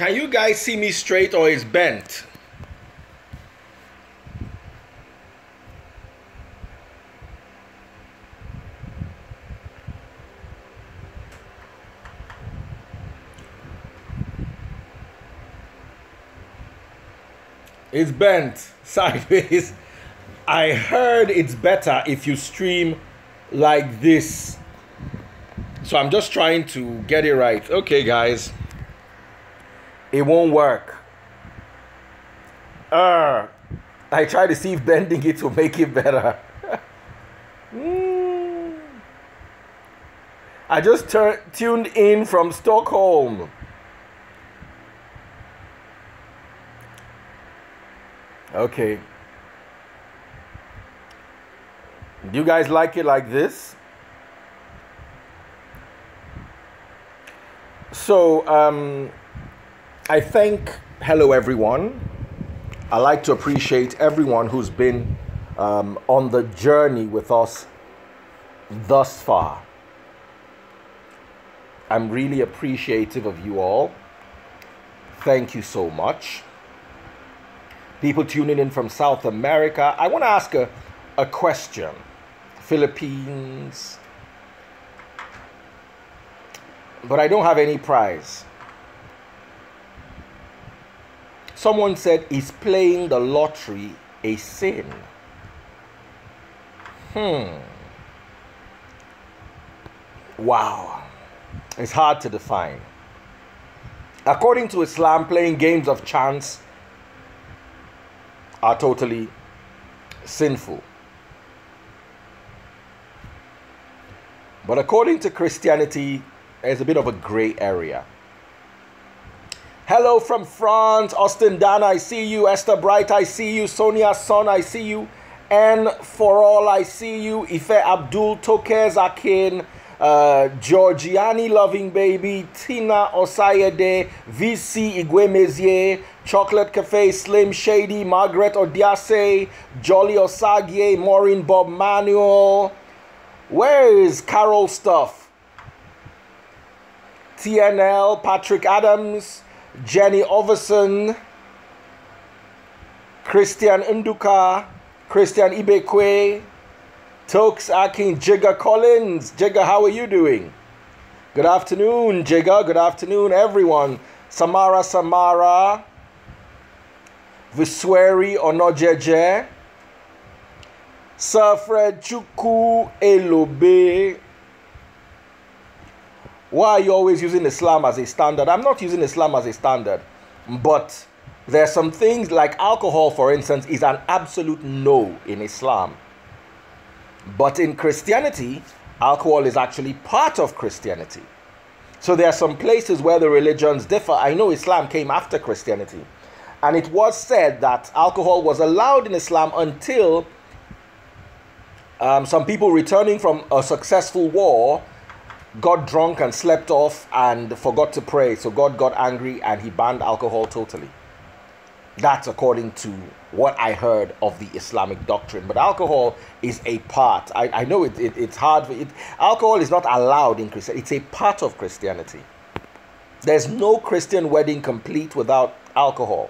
Can you guys see me straight or is bent? It's bent sideways. I heard it's better if you stream like this. So I'm just trying to get it right. Okay, guys. It won't work. I try to see if bending it will make it better. I just tuned in from Stockholm. Okay. Do you guys like it like this? So, I think, hello everyone. I like to appreciate everyone who's been on the journey with us thus far. I'm really appreciative of you all. Thank you so much. People tuning in from South America. I want to ask a question. Philippines. But I don't have any prize. Someone said, is playing the lottery a sin? Wow. It's hard to define. According to Islam, playing games of chance are totally sinful. But according to Christianity, there's a bit of a gray area. Hello from France, Austin Dan, I see you. Esther Bright, I see you. Sonia Son, I see you. And for all, I see you. Ife Abdul, Tokez Akin, Georgiani Loving Baby, Tina Osayede, VC Igwemezie, Chocolate Cafe, Slim Shady, Margaret Odiase, Jolly Osagie, Maureen Bob Manuel. Where is Carol Stuff? TNL, Patrick Adams, Jenny Overson, Christian Nduka, Christian Ibekwe, Tokes Akin, Jigga Collins. Jigga, how are you doing? Good afternoon, Jigga. Good afternoon, everyone. Samara, Visweri Onojeje, Sir Fred Chuku Elobe. Why are you always using Islam as a standard? I'm not using Islam as a standard, but there are some things like alcohol, for instance, is an absolute no in Islam. But in Christianity, alcohol is actually part of Christianity. So there are some places where the religions differ. I know Islam came after Christianity. And it was said that alcohol was allowed in Islam until some people returning from a successful war got drunk and slept off and forgot to pray. So God got angry and he banned alcohol totally. That's according to what I heard of the Islamic doctrine. But alcohol is a part. I know it's hard. Alcohol is not allowed in Christianity. It's a part of Christianity. There's no Christian wedding complete without alcohol.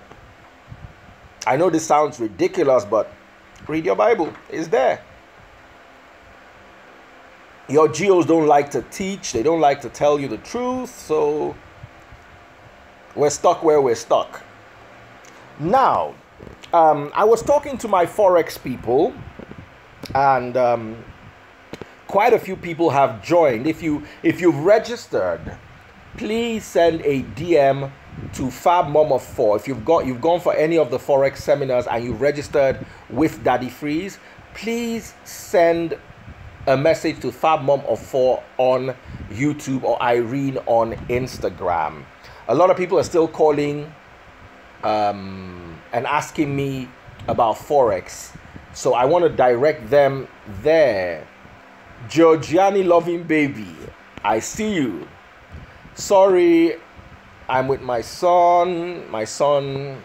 I know this sounds ridiculous, but read your Bible. It's there. Your geos don't like to teach. They don't like to tell you the truth. So we're stuck where we're stuck. Now, I was talking to my Forex people, and quite a few people have joined. If you've registered, please send a DM to Fab Mom of 4. If you've gone for any of the Forex seminars and you've registered with Daddy Freeze, please send a message to Fab Mom of 4 on YouTube or Irene on Instagram. A lot of people are still calling and asking me about Forex, so I want to direct them there. Georgiani Loving Baby, I see you. Sorry, I'm with my son. My son,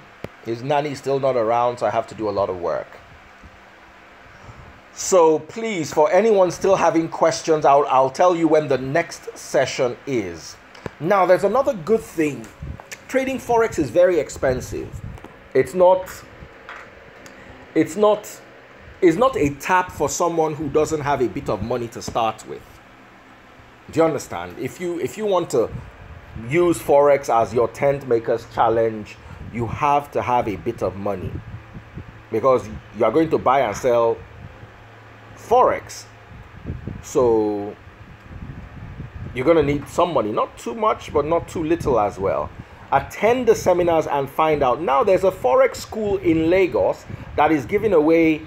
his nanny is still not around, so I have to do a lot of work. So please, for anyone still having questions, I'll tell you when the next session is. Now, there's another good thing trading forex is very expensive. It's not a tap for someone who doesn't have a bit of money to start with. Do you understand? If you want to use forex as your tent makers challenge, you have to have a bit of money, because you are going to buy and sell forex. So you're going to need some money, not too much but not too little as well. Attend the seminars and find out. Now there's a forex school in Lagos that is giving away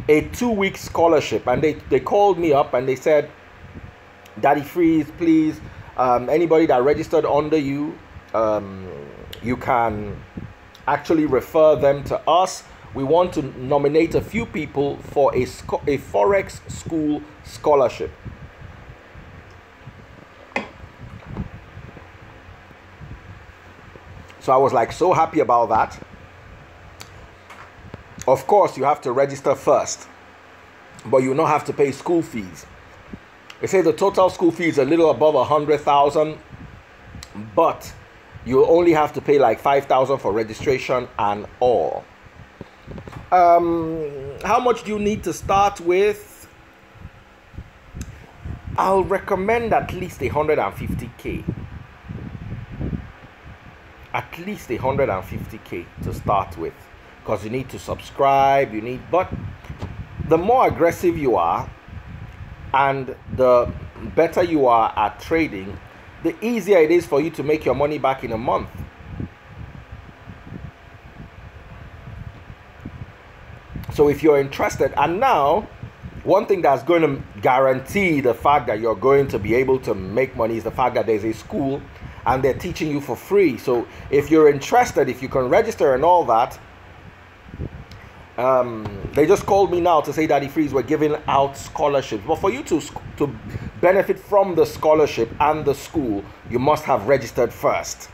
a 2-week scholarship, and they called me up and they said, Daddy Freeze, please, anybody that registered under you, you can actually refer them to us. We want to nominate a few people for a forex school scholarship. So I was like so happy about that. Of course, you have to register first, but you don't have to pay school fees. They say the total school fee is a little above 100,000, but you only have to pay like 5,000 for registration and all. How much do you need to start with? I'll recommend at least 150k. At least 150k to start with, because you need to subscribe, but the more aggressive you are and the better you are at trading, the easier it is for you to make your money back in a month. So if you're interested, and now one thing that's going to guarantee the fact that you're going to be able to make money is the fact that there's a school and they're teaching you for free. So if you're interested, if you can register and all that, they just called me now to say Daddy Freeze, we're giving out scholarships. But for you to benefit from the scholarship and the school, you must have registered first.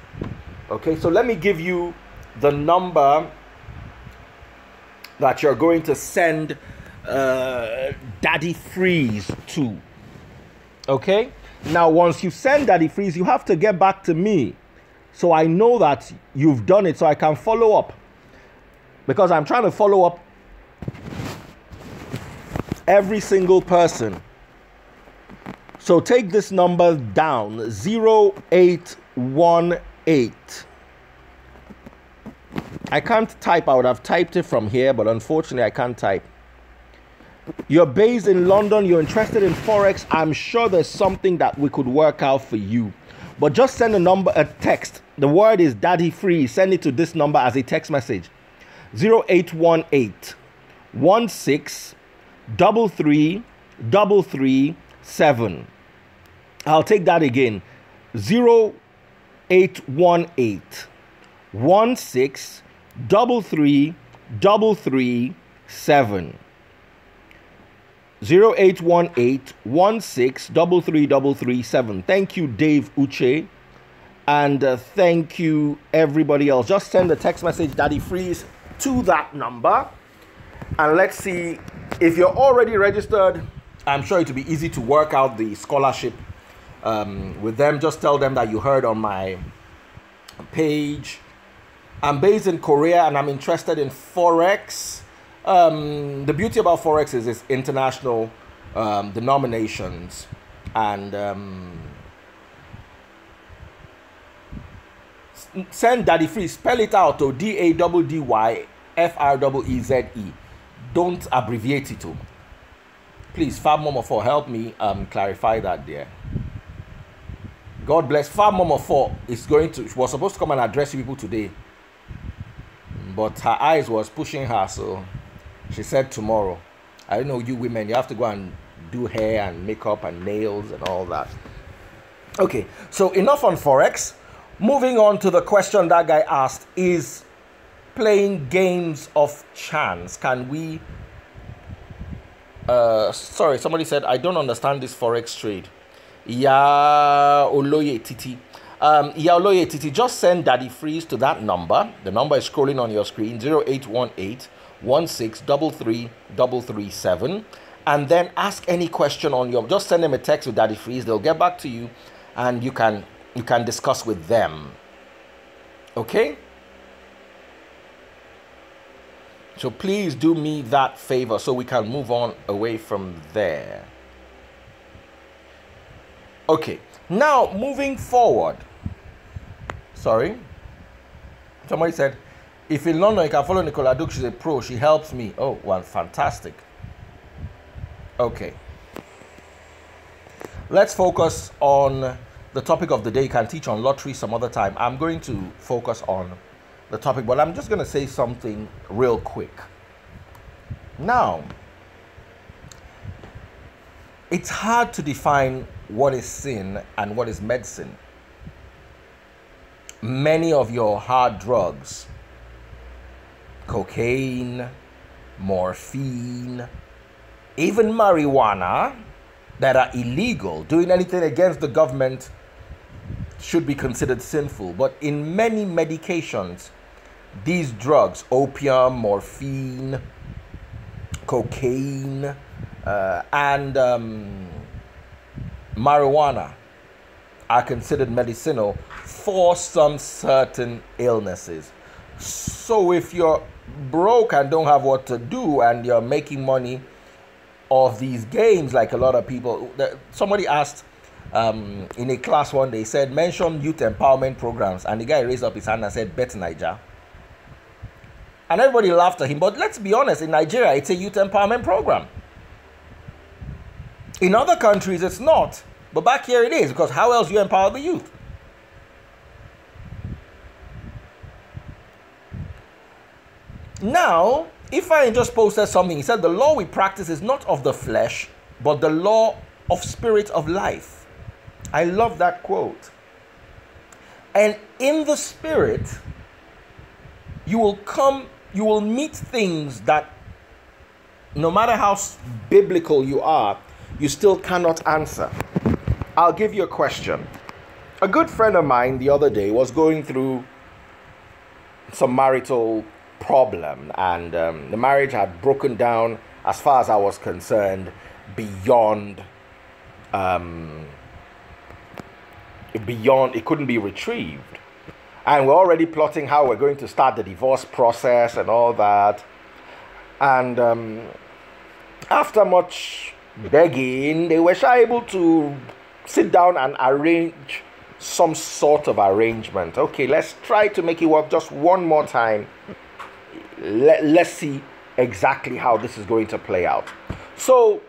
Okay, so let me give you the number that you're going to send Daddy Freeze to. Okay? Now, once you send Daddy Freeze, you have to get back to me, so I know that you've done it, so I can follow up, because I'm trying to follow up every single person. So take this number down: 0818. I can't type. I would have typed it from here, but unfortunately I can't type. You're based in London, you're interested in forex. I'm sure there's something that we could work out for you, but just send a text. The word is Daddy Freeze. Send it to this number as a text message: 0818 16 33 337. I'll take that again: 0818 16 33 337. 0818 16 33 337. Thank you, Dave Uche, and thank you everybody else. Just send a text message Daddy Freeze to that number, and let's see if you're already registered. I'm sure it'll be easy to work out the scholarship with them. Just tell them that you heard on my page. I'm based in Korea and I'm interested in forex. The beauty about forex is it's international denominations, and send Daddy Freeze. Spell it out to DADDYFREEZE. Don't abbreviate it to. Please, Fab Momo 4, help me clarify that there. God bless. Fab Momo 4 was supposed to come and address you people today, but her eyes was pushing her, so she said tomorrow. I know you women, you have to go and do hair and makeup and nails and all that. Okay, so enough on forex. Moving on to the question that guy asked: is playing games of chance, can we sorry, somebody said, I don't understand this forex trade. Ya Oloye Titi. Just send Daddy Freeze to that number. The number is scrolling on your screen: 0818 16 33 337. And then ask any question on your. Just send them a text with Daddy Freeze. They'll get back to you, and you can discuss with them. Okay? So please do me that favor so we can move on away from there. Okay, now moving forward. Sorry. Somebody said, if in London you can follow Nicola Duke, she's a pro, she helps me. Oh, well, fantastic. Okay. Let's focus on the topic of the day. You can teach on lottery some other time. I'm going to focus on the topic, but I'm just going to say something real quick. Now, it's hard to define what is sin and what is medicine. Many of your hard drugs, cocaine, morphine, even marijuana, that are illegal, doing anything against the government should be considered sinful. But in many medications, these drugs, opium, morphine, cocaine, and marijuana, are considered medicinal for some certain illnesses. So if you're broke and don't have what to do and you're making money of these games, like a lot of people, somebody asked in a class one day, said, mention youth empowerment programs, and the guy raised up his hand and said, Bet Niger. And everybody laughed at him. But let's be honest, in Nigeria, it's a youth empowerment program. In other countries, it's not. But back here it is, because how else do you empower the youth? Now, Ifeanyi just posted something. He said, the law we practice is not of the flesh, but the law of spirit of life. I love that quote. And in the spirit, you will meet things that, no matter how biblical you are, you still cannot answer. I'll give you a question. A good friend of mine the other day was going through some marital problem, and the marriage had broken down, as far as I was concerned, beyond it couldn't be retrieved. And we're already plotting how we're going to start the divorce process and all that. And after much begging, they were able to sit down and arrange some sort of arrangement. Okay, let's try to make it work just one more time. Let's see exactly how this is going to play out. So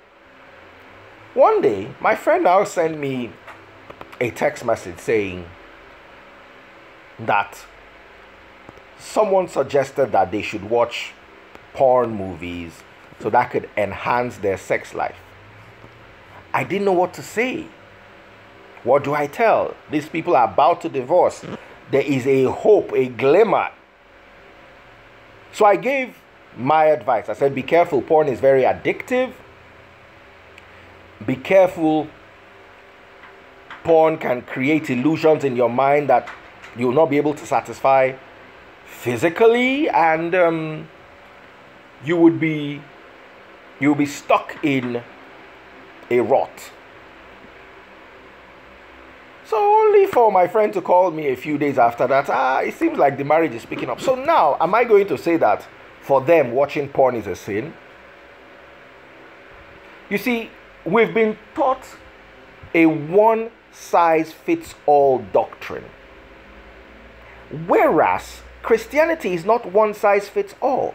one day, my friend now sent me a text message saying that someone suggested that they should watch porn movies so that could enhance their sex life. I didn't know what to say. What do I tell? These people are about to divorce. There is a hope, a glimmer. So I gave my advice. I said, be careful. Porn is very addictive. Be careful. Porn can create illusions in your mind that you will not be able to satisfy physically, and you will be stuck in a rut. So only for my friend to call me a few days after that, it seems like the marriage is picking up. So now, am I going to say that for them watching porn is a sin? You see, we've been taught a one-size-fits-all doctrine, whereas Christianity is not one-size-fits-all.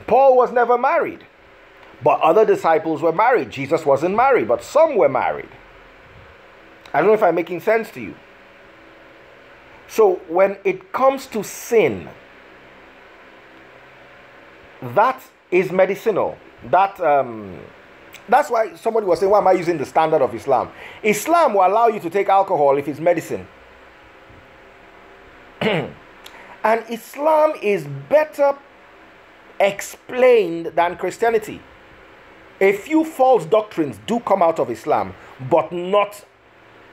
Paul was never married, but other disciples were married. Jesus wasn't married, but some were married. I don't know if I'm making sense to you. So when it comes to sin, that is medicinal. That's why somebody was saying, why am I using the standard of Islam? Islam will allow you to take alcohol if it's medicine. And Islam is better explained than Christianity. A few false doctrines do come out of Islam, but not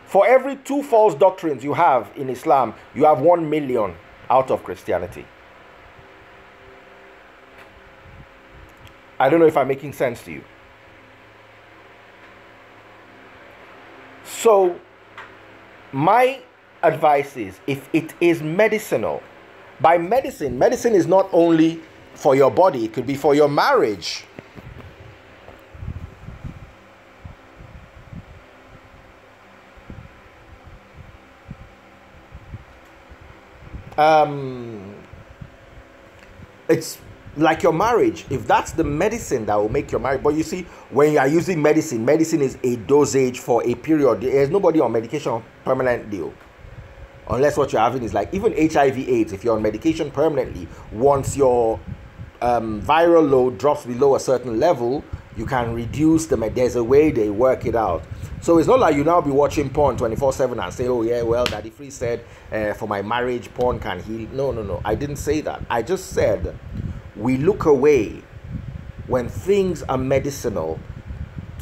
for every 2 false doctrines you have in Islam, you have 1 million out of Christianity. I don't know if I'm making sense to you. So, my advice is, if it is medicinal, by medicine, medicine is not only for your body, it could be for your marriage. It's like your marriage. If that's the medicine that will make your marriage, but you see, when you are using medicine, medicine is a dosage for a period. There's nobody on medication permanently, unless what you're having is like even HIV/AIDS. If you're on medication permanently, once your viral load drops below a certain level, you can reduce the. There's a way they work it out. So it's not like you now be watching porn 24/7 and say, oh yeah, well, Daddy Free said for my marriage porn can heal. No, I didn't say that. I just said we look away when things are medicinal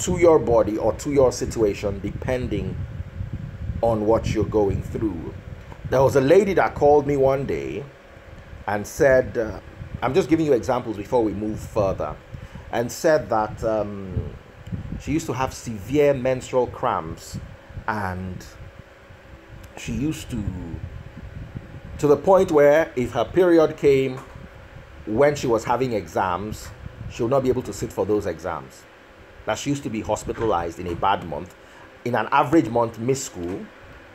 to your body or to your situation, depending on what you're going through. There was a lady that called me one day and said, I'm just giving you examples before we move further, and said that she used to have severe menstrual cramps, and she used to the point where if her period came when she was having exams, she would not be able to sit for those exams. That she used to be hospitalized in a bad month, in an average month miss school,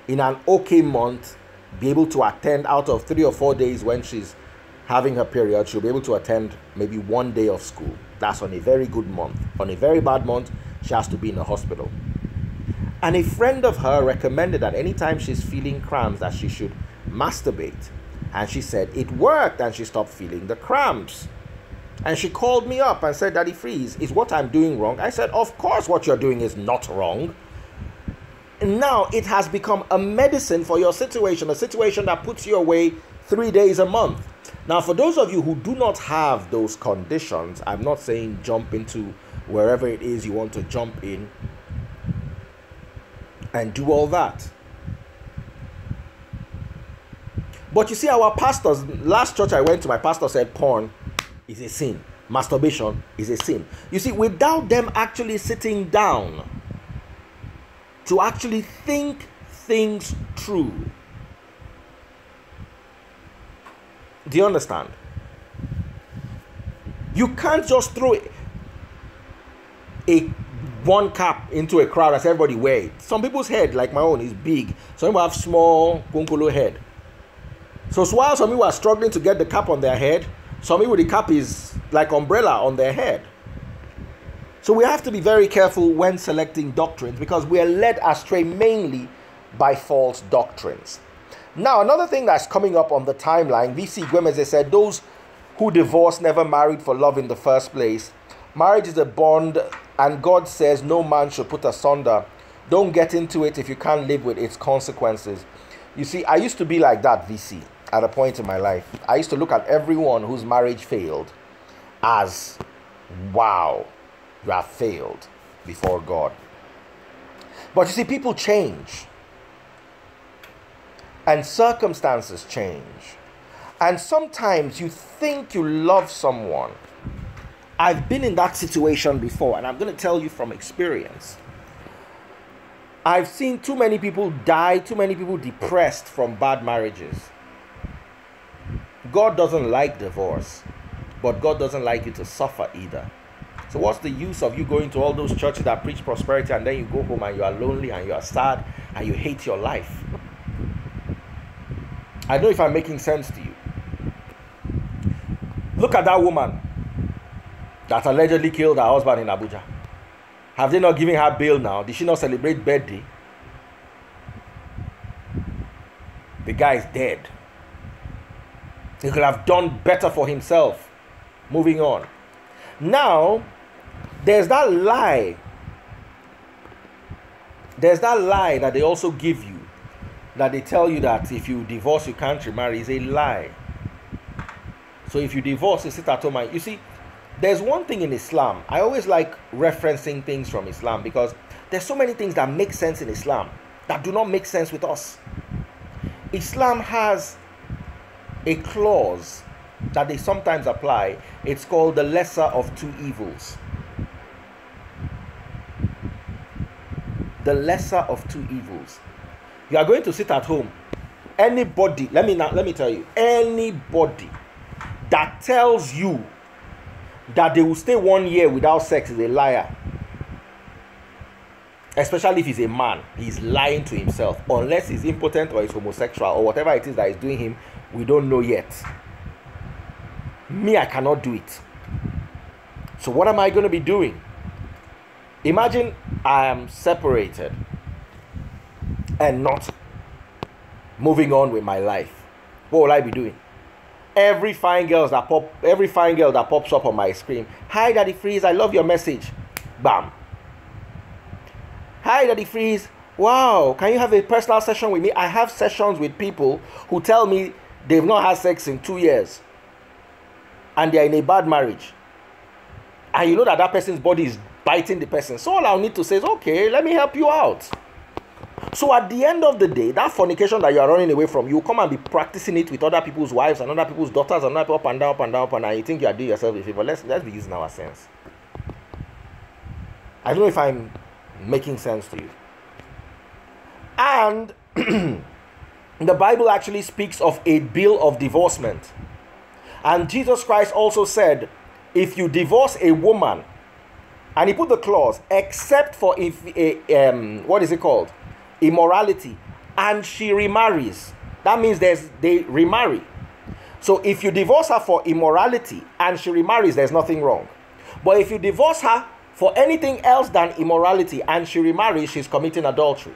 in an okay month be able to attend. Out of 3 or 4 days when she's having her period, she'll be able to attend maybe 1 day of school. That's on a very good month. On a very bad month, she has to be in the hospital. And a friend of her recommended that anytime she's feeling cramps that she should masturbate. And she said it worked and she stopped feeling the cramps. And she called me up and said, Daddy Freeze, is what I'm doing wrong? I said, of course what you're doing is not wrong. And now it has become a medicine for your situation, a situation that puts you away 3 days a month. Now, for those of you who do not have those conditions, I'm not saying jump into wherever it is you want to jump in and do all that. But you see, our pastors, last church I went to, my pastor said porn is a sin. Masturbation is a sin. You see, without them actually sitting down to actually think things through. Do you understand? You can't just throw one cap into a crowd as everybody wear it. Some people's head, like my own, is big. Some people have small kunkolo head. So while some people are struggling to get the cap on their head, some people the cap is like umbrella on their head. So we have to be very careful when selecting doctrines, because we are led astray mainly by false doctrines. Now, another thing that's coming up on the timeline, VC Gwemeze said, those who divorce never married for love in the first place. Marriage is a bond, and God says no man should put asunder. Don't get into it if you can't live with its consequences. You see, I used to be like that, VC, at a point in my life. I used to look at everyone whose marriage failed as, wow, you have failed before God. But you see, people change. And circumstances change. And sometimes you think you love someone. I've been in that situation before, and I'm going to tell you from experience. I've seen too many people die, too many people depressed from bad marriages. God doesn't like divorce, but God doesn't like you to suffer either. So what's the use of you going to all those churches that preach prosperity, and then you go home and you are lonely and you are sad and you hate your life? I don't know if I'm making sense to you. Look at that woman that allegedly killed her husband in Abuja. Have they not given her bail now? Did she not celebrate birthday? The guy is dead. He could have done better for himself. Moving on. Now, there's that lie. There's that lie that they also give you, that they tell you that if you divorce, you can't remarry. Is a lie. So if you divorce, you sit at home. You see, there's one thing in Islam. I always like referencing things from Islam, because there's so many things that make sense in Islam that do not make sense with us. Islam has a clause that they sometimes apply. It's called the lesser of two evils. The lesser of two evils. You are going to sit at home Anybody, let me tell you, anybody that tells you that they will stay 1 year without sex is a liar. Especially if he's a man, he's lying to himself. Unless he's impotent or he's homosexual or whatever it is that is doing him, we don't know yet. Me, I cannot do it. So what am I going to be doing? Imagine I am separated and not moving on with my life. What will I be doing? Every fine girl that pops up on my screen. Hi, Daddy Freeze, I love your message. Bam. Hi, Daddy Freeze. Wow, can you have a personal session with me? I have sessions with people who tell me they've not had sex in 2 years and they're in a bad marriage. And you know that person's body is biting the person. So all I'll need to say is, okay, let me help you out. So at the end of the day, that fornication that you are running away from, you come and be practicing it with other people's wives and other people's daughters and other people up and down, up and down, up and down, and you think you are doing yourself a favor. Let's be using our sense. I don't know if I'm making sense to you. And the Bible actually speaks of a bill of divorcement. And Jesus Christ also said, if you divorce a woman, and he put the clause, except for if what is it called? Immorality, and she remarries. That means they remarry. So if you divorce her for immorality and she remarries, there's nothing wrong. But if you divorce her for anything else than immorality and she remarries, she's committing adultery.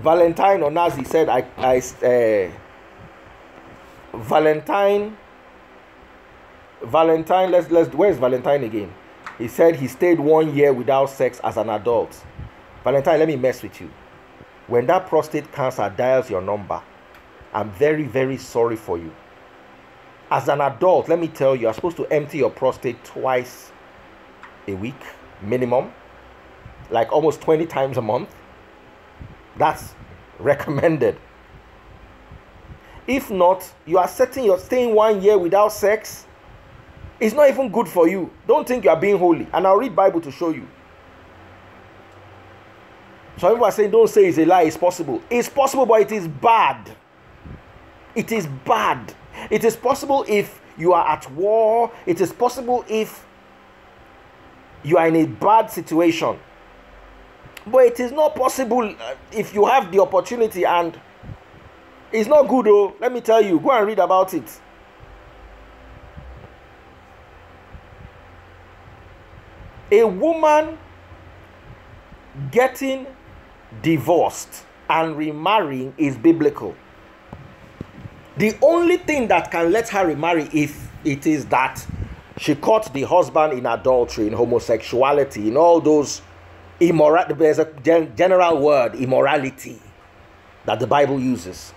Valentine Onazi said, Valentine, where's Valentine again? He said he stayed 1 year without sex as an adult. Valentine, let me mess with you. When that prostate cancer dials your number, I'm very, very sorry for you. As an adult, let me tell you, you're supposed to empty your prostate twice a week, minimum. Like almost 20 times a month. That's recommended. If not, you are staying 1 year without sex. It's not even good for you. Don't think you are being holy. And I'll read Bible to show you. Some people are saying, don't say it's a lie, it's possible. It's possible, but it is bad. It is bad. It is possible if you are at war. It is possible if you are in a bad situation. But it is not possible if you have the opportunity, and it's not good though. Let me tell you, go and read about it. A woman getting divorced and remarrying is biblical. The only thing that can let her remarry if it is that she caught the husband in adultery, in homosexuality, in all those immoral. There's a general word, immorality, that the Bible uses.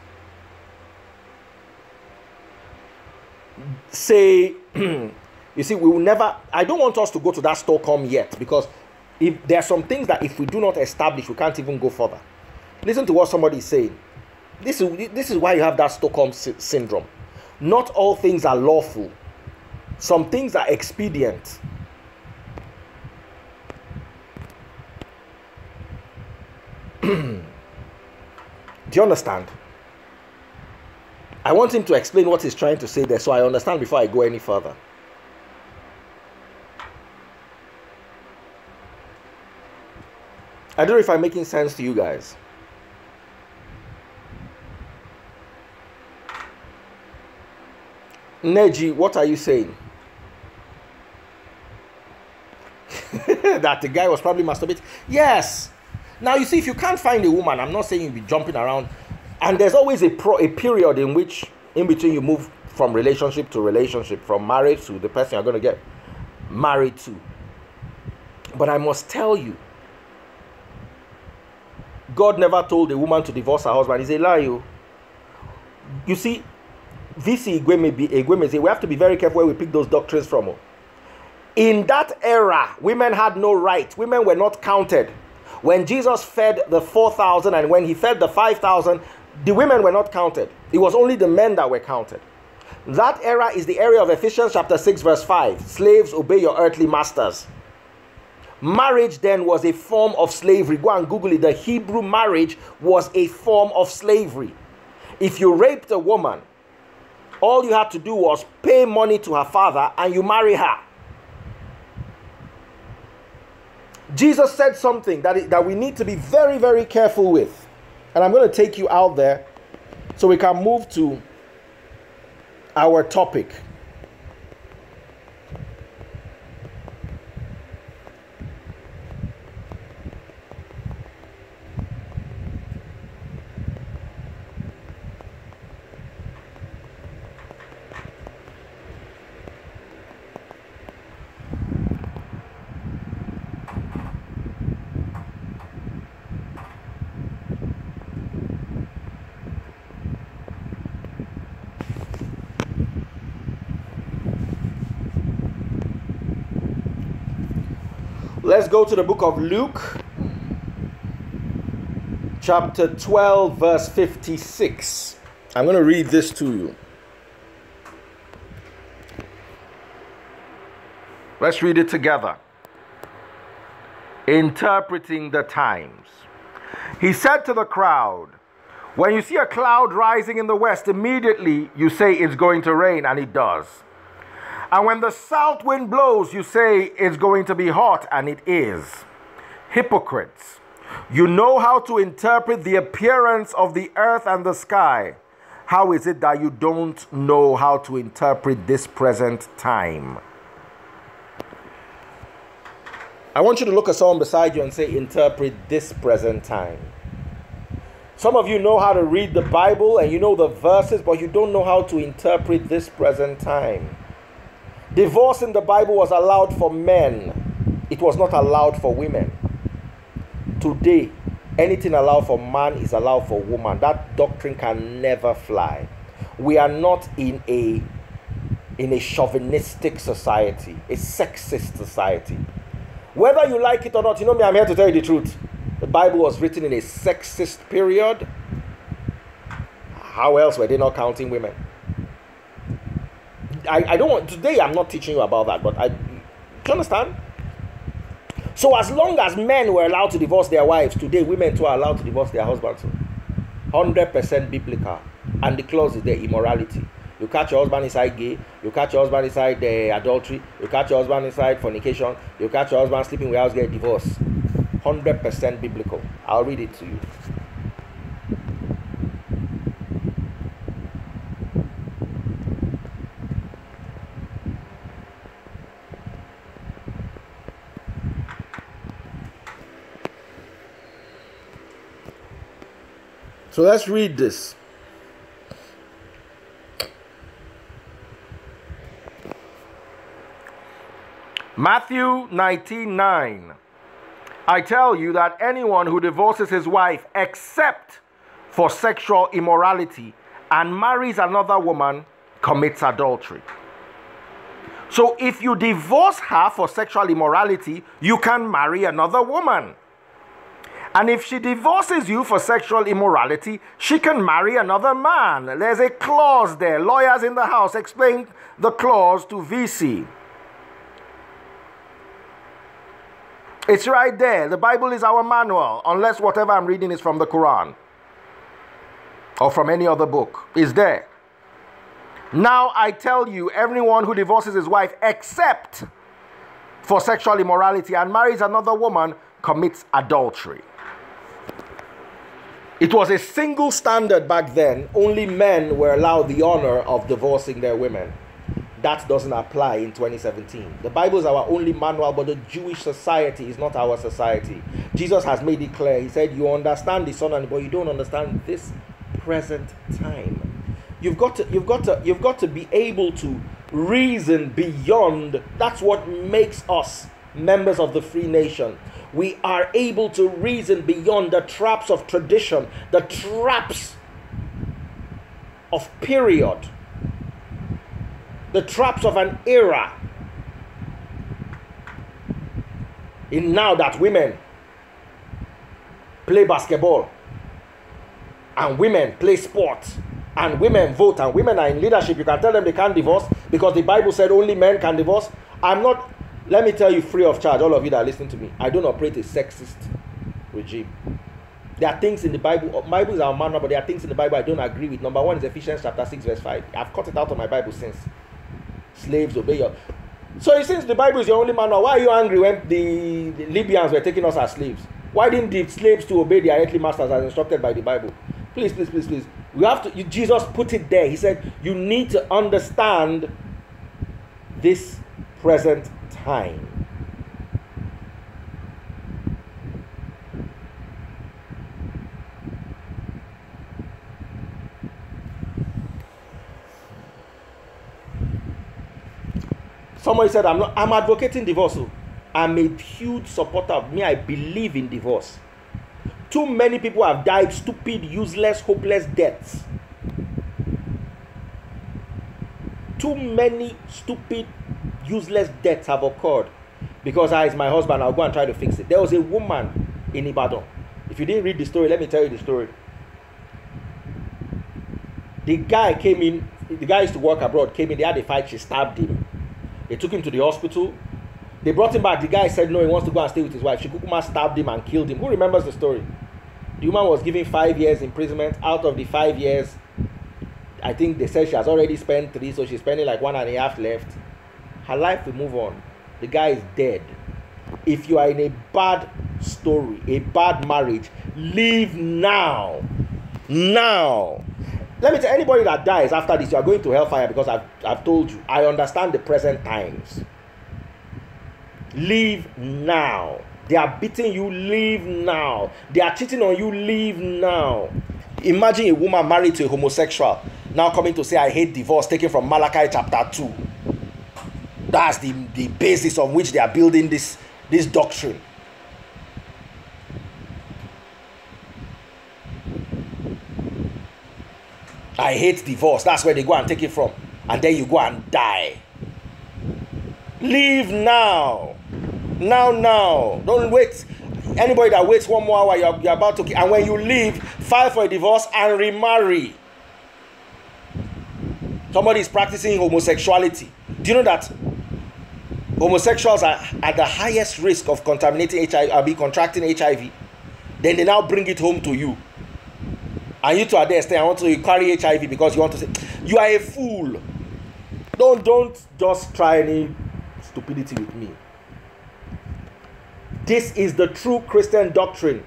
Say, you see, we will never, I don't want us to go to that Stockholm yet, because if there are some things that if we do not establish, we can't even go further. Listen to what somebody is saying. This is why you have that Stockholm Syndrome. Not all things are lawful. Some things are expedient. Do you understand? I want him to explain what he's trying to say there, so I understand before I go any further. I don't know if I'm making sense to you guys. Neji, what are you saying? That the guy was probably masturbating? Yes. Now, you see, if you can't find a woman, I'm not saying you'll be jumping around. And there's always a period in between you move from relationship to relationship, from marriage to the person you're going to get married to. But I must tell you, God never told a woman to divorce her husband. It's a lie. You see, VC Igwe say we have to be very careful where we pick those doctrines from. In that era, women had no right. Women were not counted. When Jesus fed the 4,000 and when he fed the 5,000, the women were not counted. It was only the men that were counted. That era is the area of Ephesians chapter 6 verse 5. Slaves, obey your earthly masters. Marriage then was a form of slavery. Go and Google it. The Hebrew marriage was a form of slavery. If you raped a woman, all you had to do was pay money to her father and you marry her. Jesus said something that we need to be very, very careful with. And I'm going to take you out there so we can move to our topic. Let's go to the book of Luke, chapter 12, verse 56. I'm going to read this to you. Let's read it together. Interpreting the times. He said to the crowd, when you see a cloud rising in the west, immediately you say it's going to rain, and it does. And when the south wind blows, you say it's going to be hot, and it is. Hypocrites, you know how to interpret the appearance of the earth and the sky. How is it that you don't know how to interpret this present time? I want you to look at someone beside you and say, interpret this present time. Some of you know how to read the Bible and you know the verses, but you don't know how to interpret this present time. Divorce in the Bible was allowed for men. It was not allowed for women. Today, anything allowed for man is allowed for woman. That doctrine can never fly. We are not in a chauvinistic society, a sexist society. Whether you like it or not, you know me, I'm here to tell you the truth. The Bible was written in a sexist period. How else were they not counting women? I don't want, today I'm not teaching you about that, but do you understand? So as long as men were allowed to divorce their wives, today women too are allowed to divorce their husbands. 100% biblical. And the clause is there, immorality. You catch your husband inside gay, you catch your husband inside adultery, you catch your husband inside fornication, you catch your husband sleeping without getting divorced. 100% biblical. I'll read it to you. So let's read this. Matthew 19:9. I tell you that anyone who divorces his wife except for sexual immorality and marries another woman commits adultery. So if you divorce her for sexual immorality, you can marry another woman. And if she divorces you for sexual immorality, she can marry another man. There's a clause there. Lawyers in the house, explain the clause to VC. It's right there. The Bible is our manual, unless whatever I'm reading is from the Quran or from any other book. It's there. Now I tell you, everyone who divorces his wife except for sexual immorality and marries another woman commits adultery. It was a single standard back then. Only men were allowed the honor of divorcing their women. That doesn't apply in 2017. The Bible is our only manual, but the Jewish society is not our society. Jesus has made it clear. He said, you understand the son, but you don't understand this present time. You've got to be able to reason beyond. That's what makes us members of the free nation. We are able to reason beyond the traps of tradition, the traps of period, the traps of an era. In now that women play basketball and women play sports and women vote and women are in leadership, you can tell them they can't divorce because the Bible said only men can divorce. Let me tell you free of charge, all of you that are listening to me, I don't operate a sexist regime. There are things in the Bible, Bible is our manual, but there are things in the Bible I don't agree with. Number one is Ephesians chapter 6 verse 5. I've cut it out of my Bible since. Slaves, obey your... So since the Bible is your only manual, why are you angry when the Libyans were taking us as slaves? Why didn't the slaves to obey their earthly masters as instructed by the Bible? Please, please, please, please. We have to, Jesus put it there. He said, you need to understand this present time. Somebody said, I'm advocating divorce. I'm a huge supporter of me. I believe in divorce. Too many people have died stupid, useless, hopeless deaths. Too many stupid, useless deaths have occurred because it's my husband, I'll go and try to fix it. There was a woman in Ibadan. If you didn't read the story, let me tell you the story. The guy came in, the guy used to work abroad, came in, they had a fight, she stabbed him. They took him to the hospital. They brought him back. The guy said no, he wants to go and stay with his wife. She Kukuma stabbed him and killed him. Who remembers the story? The woman was given 5 years imprisonment. Out of the 5 years, I think they said she has already spent 3, so she's spending like 1.5 left. Her life will move on. The guy is dead. If you are in a bad story, a bad marriage, leave now. Now. Let me tell anybody that dies after this, you are going to hellfire because I've told you. I understand the present times. Leave now. They are beating you, leave now. They are cheating on you, leave now. Imagine a woman married to a homosexual now coming to say, I hate divorce, taken from Malachi chapter 2. That's the basis on which they are building this doctrine. I hate divorce. That's where they go and take it from. And then you go and die. Leave now. Now. Don't wait. Anybody that waits 1 more hour, you're about to... And when you leave, file for a divorce and remarry. Somebody is practicing homosexuality. Do you know that homosexuals are at the highest risk of contaminating HIV, contracting HIV? Then they now bring it home to you. And you two are there saying, I want to carry HIV because you want to say, you are a fool. Don't just try any stupidity with me. This is the true Christian doctrine.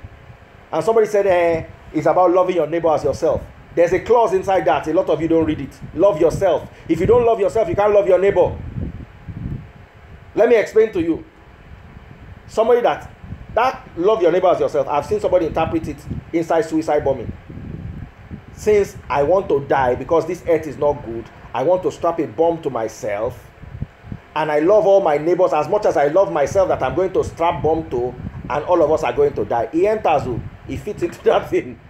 And somebody said, it's about loving your neighbor as yourself. There's a clause inside that. A lot of you don't read it. Love yourself. If you don't love yourself, you can't love your neighbor. Let me explain to you. Somebody that love your neighbor as yourself, I've seen somebody interpret it inside suicide bombing. Since I want to die because this earth is not good, I want to strap a bomb to myself, and I love all my neighbors as much as I love myself that I'm going to strap bomb to, and all of us are going to die. He enters, he fits into that thing.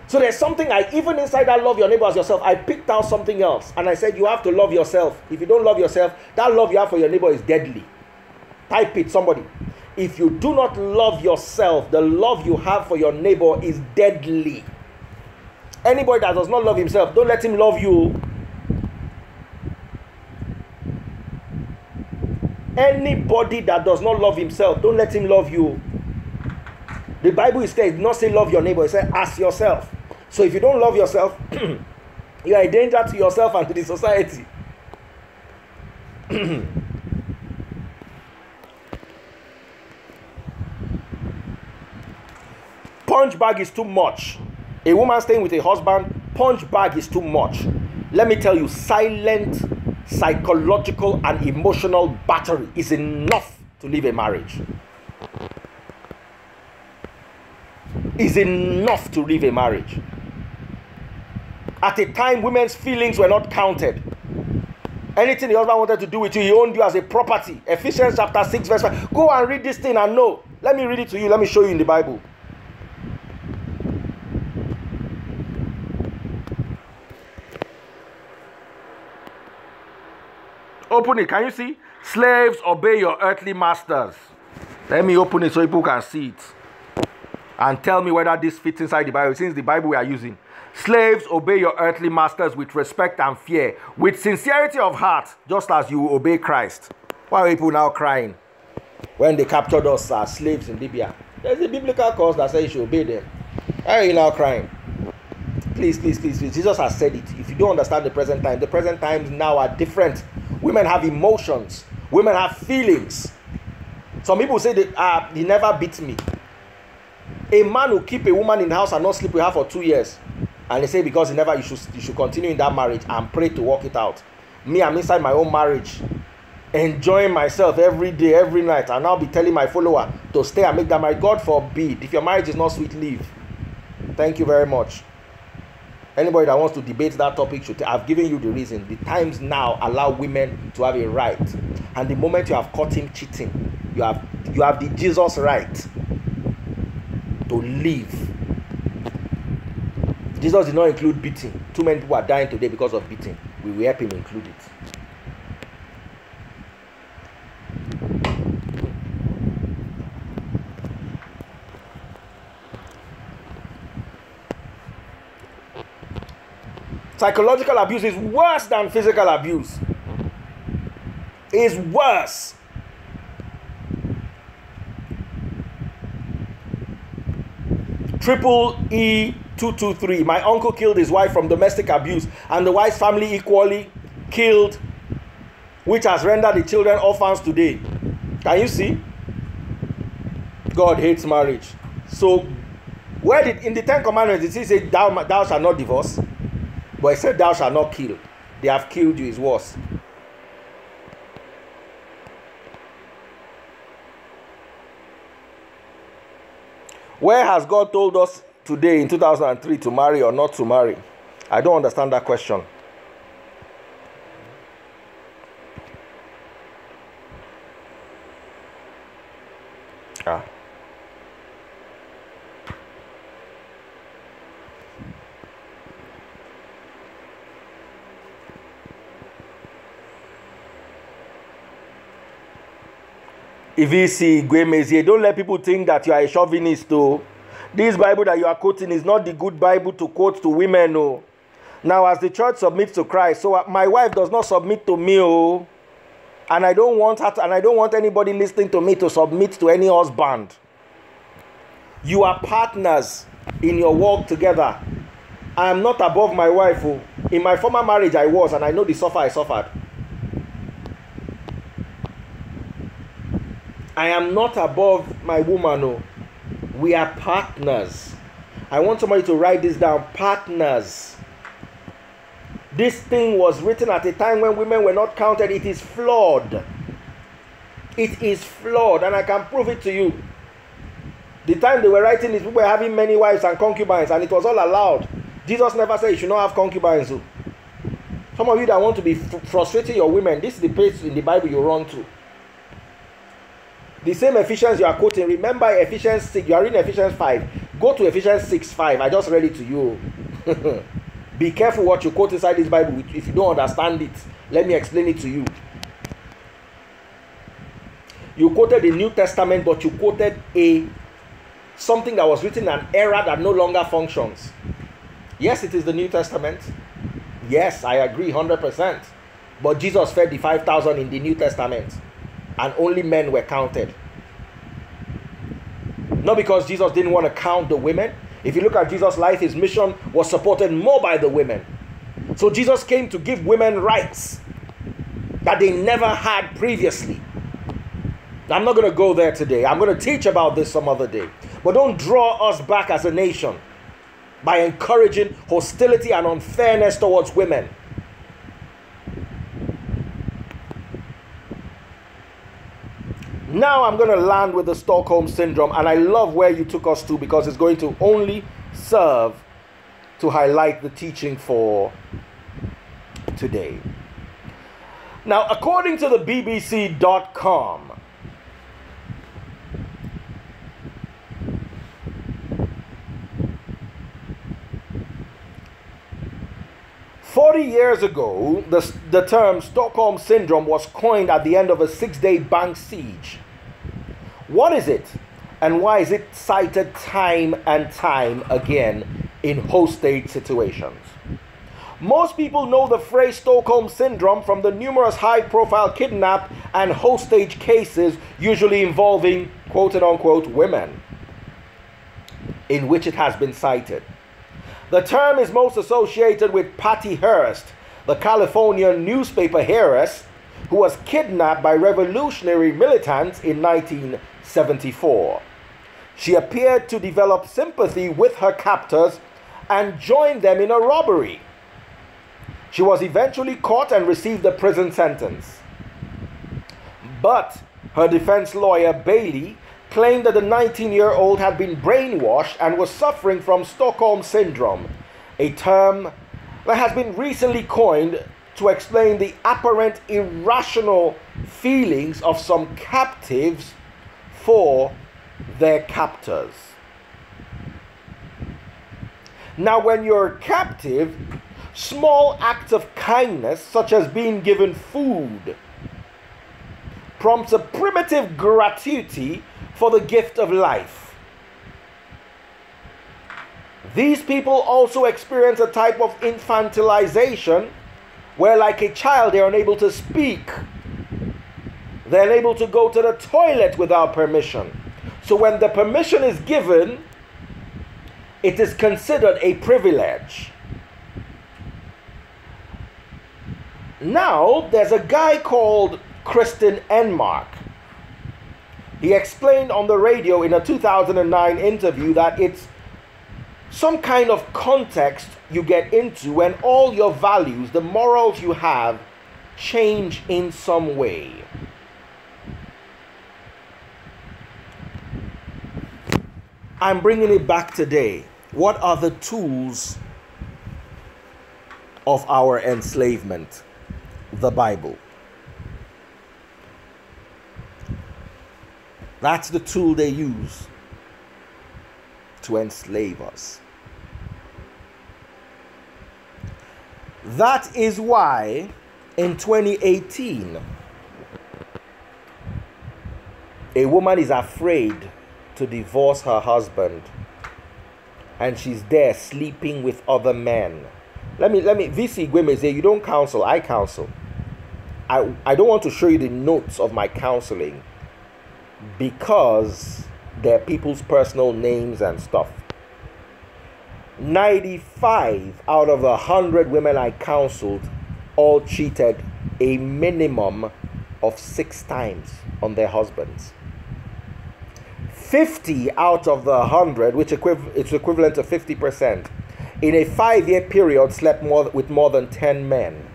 So there's something even inside that love your neighbor as yourself, I picked out something else, and I said you have to love yourself. If you don't love yourself, that love you have for your neighbor is deadly. Type it, somebody. If you do not love yourself, the love you have for your neighbor is deadly. Anybody that does not love himself, don't let him love you. Anybody that does not love himself, don't let him love you. The Bible is saying, not say love your neighbor, it says as yourself. So if you don't love yourself, you are a danger to yourself and to the society. Punch bag is too much. A woman staying with a husband, punch bag is too much. Let me tell you, silent psychological and emotional battery is enough to leave a marriage. Is enough to leave a marriage. At a time, women's feelings were not counted. Anything the husband wanted to do with you, he owned you as a property. Ephesians chapter 6 verse 5. Go and read this thing and know. Let me read it to you. Let me show you in the Bible. Open it. Can you see? Slaves, obey your earthly masters. Let me open it so people can see it. And tell me whether this fits inside the Bible. Since the Bible we are using. Slaves, obey your earthly masters with respect and fear, with sincerity of heart, just as you obey Christ. Why are people now crying when they captured us as slaves in Libya? There's a biblical cause that says you should obey them. Why are you now crying? Please, please, please, please. Jesus has said it. If you don't understand the present times now are different. Women have emotions. Women have feelings. Some people say that he never beat me. A man will keep a woman in the house and not sleep with her for 2 years. And they say because you should continue in that marriage and pray to work it out. Me, I'm inside my own marriage, enjoying myself every day, every night, and I'll be telling my follower to stay and make that marriage. God forbid. If your marriage is not sweet, leave. Thank you very much. Anybody that wants to debate that topic should. I've given you the reason. The times now allow women to have a right, and the moment you have caught him cheating, you have the Jesus right to leave. Jesus did not include beating. Too many people are dying today because of beating. We will help him include it. Psychological abuse is worse than physical abuse. It's worse. Triple E 223. My uncle killed his wife from domestic abuse, and the wife's family equally killed, which has rendered the children orphans today. Can you see? God hates marriage. So, where did in the 10 Commandments did he say thou shalt not divorce? But he said thou shalt not kill. They have killed you is worse. Where has God told us today in 2003 to marry or not to marry? I don't understand that question. If you see Gwemezie, don't let people think that you are a chauvinist. Oh. This Bible that you are quoting is not the good Bible to quote to women. Oh. Now, as the church submits to Christ, so my wife does not submit to me. Oh. And I don't want her to, and I don't want anybody listening to me to submit to any husband. You are partners in your walk together. I am not above my wife. Oh. In my former marriage, I was, and I know the suffer I suffered. I am not above my woman. Oh. We are partners. I want somebody to write this down. Partners. This thing was written at a time when women were not counted. It is flawed. It is flawed, and I can prove it to you. The time they were writing this, people were having many wives and concubines, and it was all allowed. Jesus never said you should not have concubines. Oh. Some of you that want to be frustrating your women, this is the place in the Bible you run to. The same Ephesians you are quoting, remember Ephesians 6, you are reading Ephesians 5. Go to Ephesians 6:5. I just read it to you. Be careful what you quote inside this Bible. If you don't understand it, let me explain it to you. You quoted the New Testament, but you quoted something that was written in an era that no longer functions. Yes, it is the New Testament. Yes, I agree 100%. But Jesus fed the 5,000 in the New Testament. And only men were counted. Not because Jesus didn't want to count the women. If you look at Jesus' life, his mission was supported more by the women. So Jesus came to give women rights that they never had previously. I'm not going to go there today. I'm going to teach about this some other day. But don't draw us back as a nation by encouraging hostility and unfairness towards women. Now I'm going to land with the Stockholm Syndrome, and I love where you took us to because it's going to only serve to highlight the teaching for today. Now, according to the BBC.com, "40 years ago, the term Stockholm Syndrome was coined at the end of a 6-day bank siege. What is it, and why is it cited time and time again in host state situations? Most people know the phrase Stockholm Syndrome from the numerous high-profile kidnap and hostage cases, usually involving quote unquote women, in which it has been cited. The term is most associated with Patty Hearst, the Californian newspaper heiress who was kidnapped by revolutionary militants in 1974. She appeared to develop sympathy with her captors and joined them in a robbery. She was eventually caught and received a prison sentence. But her defense lawyer, Bailey, claimed that the 19-year-old had been brainwashed and was suffering from Stockholm Syndrome, a term that has been recently coined to explain the apparent irrational feelings of some captives for their captors. Now, when you're captive, small acts of kindness, such as being given food, prompts a primitive gratuity for the gift of life. These people also experience a type of infantilization where, like a child, they're unable to speak. They're unable to go to the toilet without permission. So when the permission is given, it is considered a privilege. Now, there's a guy called Kristen Enmark. He explained on the radio in a 2009 interview that it's some kind of context you get into when all your values, the morals you have, change in some way. I'm bringing it back today. What are the tools of our enslavement? The Bible. That's the tool they use to enslave us. That is why in 2018, a woman is afraid to divorce her husband, and she's there sleeping with other men. Let me, VC Gweme say, you don't counsel, I counsel. I don't want to show you the notes of my counseling because they're people's personal names and stuff. 95 out of 100 women I counseled all cheated a minimum of 6 times on their husbands. 50 out of the 100, which is equivalent to 50%, in a 5-year period slept with more than 10 men.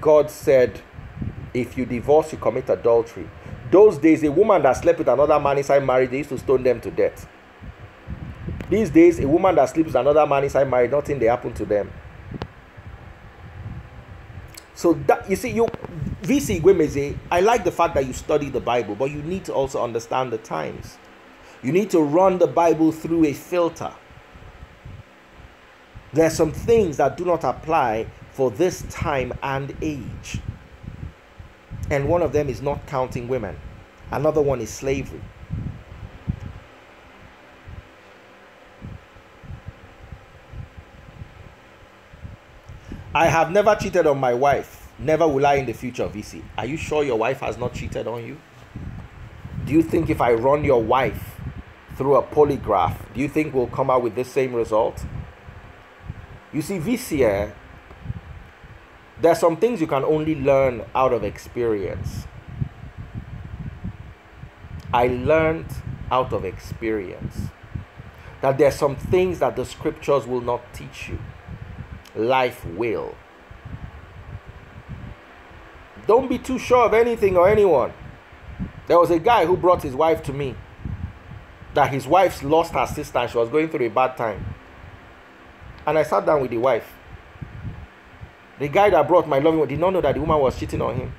God said, if you divorce, you commit adultery. Those days, a woman that slept with another man inside marriage, they used to stone them to death. These days, a woman that sleeps with another man inside marriage, nothing they happen to them. So that, you see, VC Gwemeze, I like the fact that you study the Bible, but you need to also understand the times. You need to run the Bible through a filter. There are some things that do not apply for this time and age. And one of them is not counting women. Another one is slavery. I have never cheated on my wife. Never will I in the future, VC. Are you sure your wife has not cheated on you? Do you think if I run your wife through a polygraph, do you think we'll come out with the same result? You see, VC, there are some things you can only learn out of experience. I learned out of experience that there are some things that the scriptures will not teach you. Life will. Don't be too sure of anything or anyone. There was a guy who brought his wife to me, that his wife lost her sister and she was going through a bad time. And I sat down with the wife. The guy that brought my loving one did not know that the woman was cheating on him.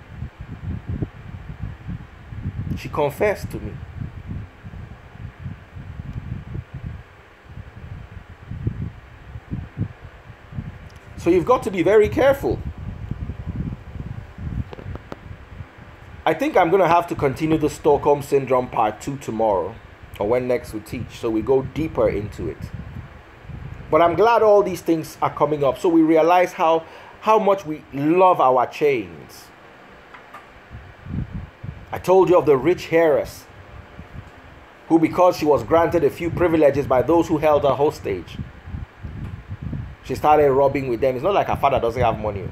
She confessed to me. So you've got to be very careful. I think I'm going to have to continue the Stockholm Syndrome Part 2 tomorrow, or when next we teach, so we go deeper into it. But I'm glad all these things are coming up. So we realize how much we love our chains. I told you of the rich heiress who, because she was granted a few privileges by those who held her hostage, she started robbing with them. It's not like her father doesn't have money.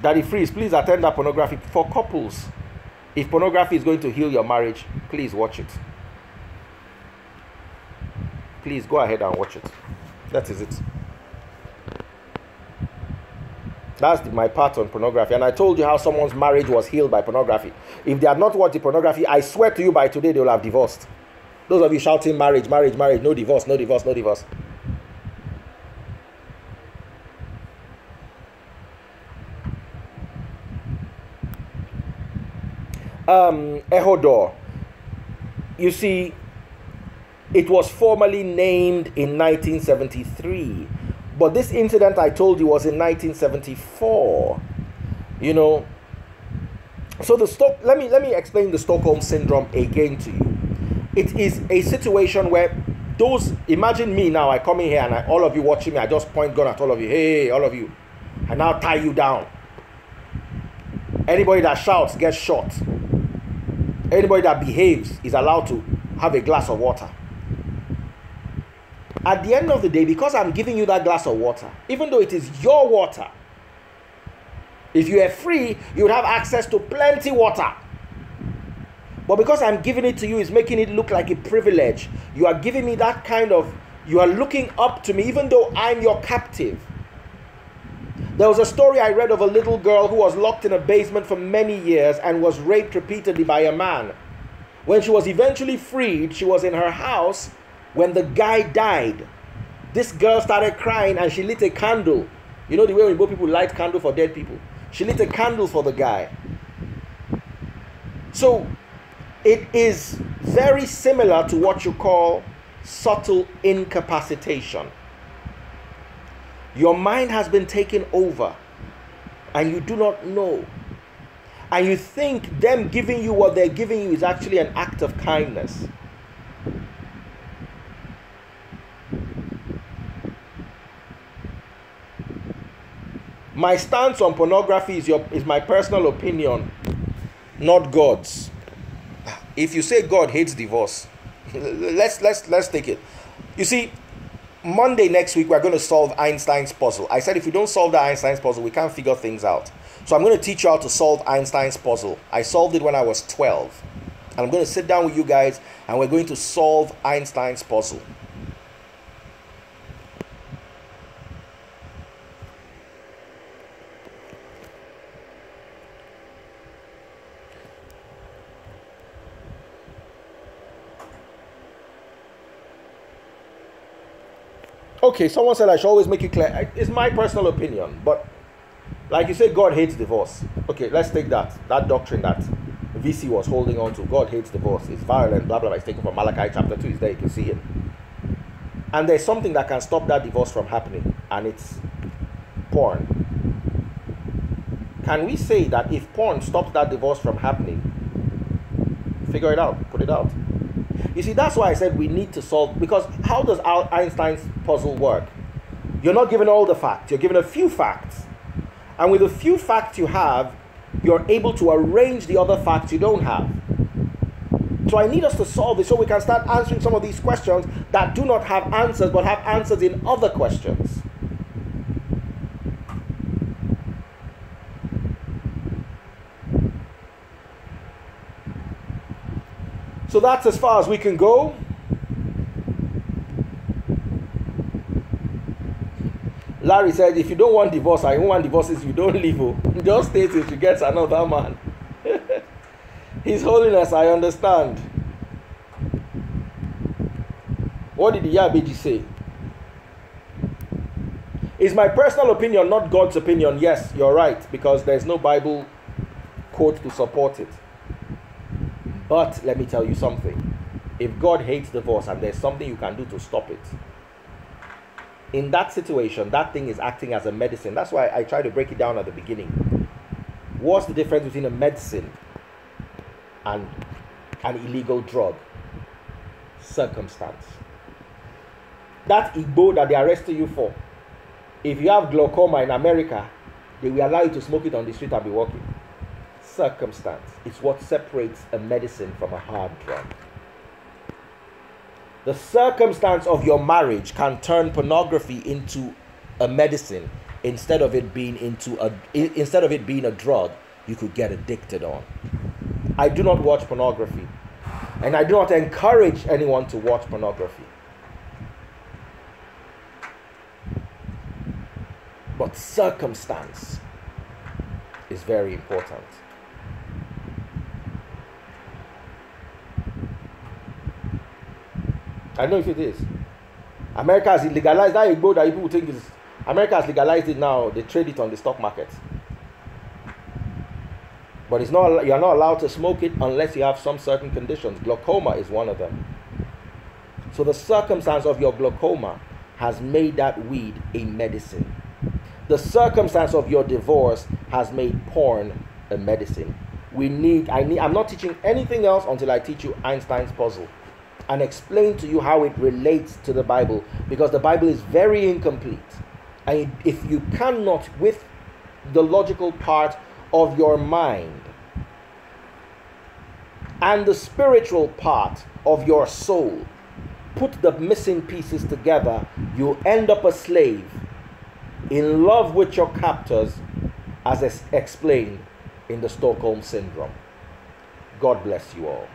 Daddy Freeze, please attend that pornography for couples. If pornography is going to heal your marriage, please watch it. Please go ahead and watch it. That is it. That's my part on pornography. And I told you how someone's marriage was healed by pornography. If they had not watched the pornography, I swear to you by today they will have divorced. Those of you shouting marriage, marriage, marriage, no divorce, no divorce, no divorce. Ehodor. You see, it was formally named in 1973. But this incident I told you was in 1974. You know. So let me explain the Stockholm Syndrome again to you. It is a situation where imagine me now, I come in here and all of you watching me, I just point gun at all of you. Hey, all of you. I now tie you down. Anybody that shouts gets shot. Anybody that behaves is allowed to have a glass of water. At the end of the day, because I'm giving you that glass of water, even though it is your water, if you are free, you would have access to plenty water. But because I'm giving it to you, it's making it look like a privilege. You are giving me that kind of, you are looking up to me, even though I'm your captive. There was a story I read of a little girl who was locked in a basement for many years and was raped repeatedly by a man. When she was eventually freed, she was in her house when the guy died. This girl started crying and she lit a candle. You know the way when people light candle for dead people? She lit a candle for the guy. So it is very similar to what you call subtle incapacitation. Your mind has been taken over and you do not know. And you think them giving you what they're giving you is actually an act of kindness. My stance on pornography is my personal opinion, not God's. If you say God hates divorce, let's take it. You see, Monday next week we're going to solve Einstein's puzzle. I said if we don't solve the Einstein's puzzle, we can't figure things out. So I'm going to teach you how to solve Einstein's puzzle. I solved it when I was 12. And I'm going to sit down with you guys and we're going to solve Einstein's puzzle. Okay, someone said I should always make it clear. It's my personal opinion, but like you say, God hates divorce. Okay, let's take that doctrine that VC was holding on to. God hates divorce. It's violent, blah, blah, blah. It's taken from Malachi chapter 2. It's there, you can see it. And there's something that can stop that divorce from happening, and it's porn. Can we say that if porn stops that divorce from happening, figure it out, put it out? You see, that's why I said we need to solve, because how does Einstein's puzzle work? You're not given all the facts, you're given a few facts. And with the few facts you have, you're able to arrange the other facts you don't have. So I need us to solve this so we can start answering some of these questions that do not have answers, but have answers in other questions. So that's as far as we can go. Larry said, if you don't want divorce, I don't want divorces, you don't leave. Oh. Just stay till she gets another man. His Holiness, I understand. What did the Yabeji say? It's my personal opinion, not God's opinion. Yes, you're right, because there's no Bible quote to support it. But let me tell you something. If God hates divorce and there's something you can do to stop it, in that situation, that thing is acting as a medicine. That's why I try to break it down at the beginning. What's the difference between a medicine and an illegal drug? Circumstance. That Igbo that they arrested you for, if you have glaucoma in America, they will allow you to smoke it on the street and be walking. Circumstance. It's what separates a medicine from a hard drug. The circumstance of your marriage can turn pornography into a medicine instead of it being a drug you could get addicted on. I do not watch pornography, and I do not encourage anyone to watch pornography. But circumstance is very important. I don't know if it is. America has legalized that Igbo that people think is. America has legalized it now. They trade it on the stock market. But it's not. You are not allowed to smoke it unless you have some certain conditions. Glaucoma is one of them. So the circumstance of your glaucoma has made that weed a medicine. The circumstance of your divorce has made porn a medicine. I'm not teaching anything else until I teach you Einstein's puzzle and explain to you how it relates to the Bible, because the Bible is very incomplete. And if you cannot, with the logical part of your mind and the spiritual part of your soul, put the missing pieces together, you'll end up a slave in love with your captors, as explained in the Stockholm Syndrome. God bless you all.